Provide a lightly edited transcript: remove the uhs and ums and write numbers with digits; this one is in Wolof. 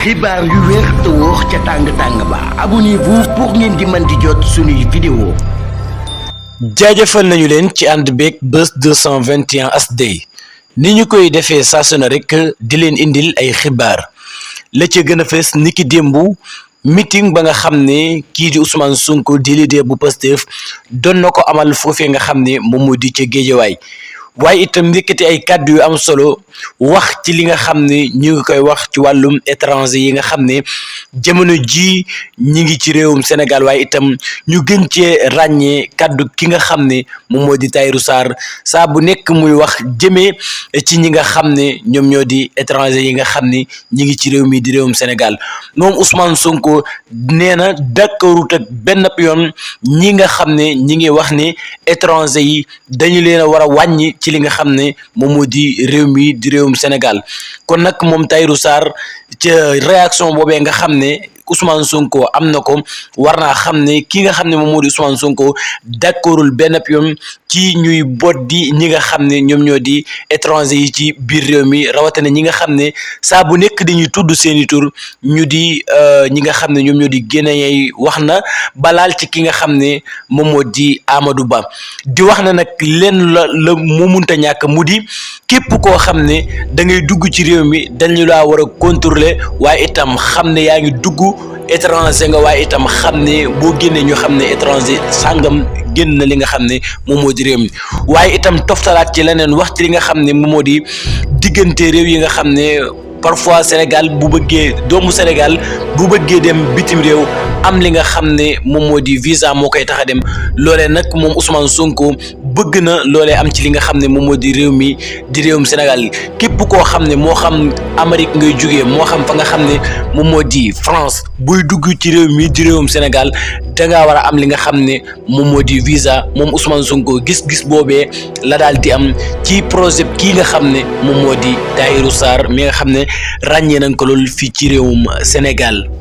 xibaar yu wér te wóor ca tàng-tàng ba abonnez-vous pour ngeen di mën di jot suñuy vidéo. jaajëfal nañu leen ci ànd beeg Buzz 221 HD ni ñu koy defee saa su ne rek di leen indil ay xibaar la ca gën a fees niki démbu meeting ba nga xam ne kii di Ousmane Sonko di leader bu Pastef doon na ko amal foofee nga xam ne moom moo di ca Géejawaay waaye itam yëkkati ay kàddu yu am solo wax ci li nga xam ne ñu ngi koy wax ci wàllum étranger yi nga xam ne jamono ji ñi ngi ci réewum Sénégal waaye itam ñu gën cee ràññee kàddu ki nga xam ne moom moo di Tahirou Sarr saa bu nekk muy wax jëmee ci ñi nga xam ne ñoom ñoo di étranger yi nga xam ne ñi ngi ci réew mi di réewum Sénégal moom Ousmane Sonko nee na d'accordut ak benn yoon ñi nga xam ne ñi ngi wax ne étranger yi dañu leen a war a wàññi ci li nga xam ne moom moo di réew mi di réewum Sénégal kon nag moom Tahirou Sarr ca réaction boobee nga xam ne Ousmane Sonko am na ko war naa xam ne ki nga xam ne moom moo di Ousmane Sonko d'accordul benn yoon ci ñuy bot di ñi nga xam ne ñoom ñoo di étranger yi ci biir réew mi rawatina ñi nga xam ne saa bu nekk dañuy tudd seeni tur ñu di ñi nga xam ne ñoom ñoo di Guinéen wax na balaal ci ki nga xam ne moom moo di Amadou Ba di wax na nag leen la mu munta ñàkk mu di képp koo xam ne da ngay dugg ci réew mi dañu laa war a contrôler waaye itam xam ne yaa ngi dugg étranger nga waaye itam xam ne boo génnee ñu xam ne étranger sàngam génn na li nga xam ne moom moo di réew mi waaye itam toftalaat ci leneen wax ci li nga xam ne moom moo di diggante réew yi nga xam ne parfois Sénégal bu bëggee doomu Sénégal bu bëggee dem bitim réew am li nga xam ne moom moo di visa moo koy tax a dem loolee nag moom Ousmane Sonko bëgg na loolee am ci li nga xam ne moom moo di réew mi di réewum Sénégal képp koo xam ne moo xam Amérique ngay jógee moo xam fa nga xam ne moom moo di France buy dugg ci réew mi di réewum Sénégal dangaa war a am li nga xam ne moom moo di visa moom Ousmane Sonko gis-gis boobee la daal di am ci projet kii nga xam ne moom moo di Tahirou Sarr mi nga xam ne ràññee nañ ko lool fii ci réewum Sénégal.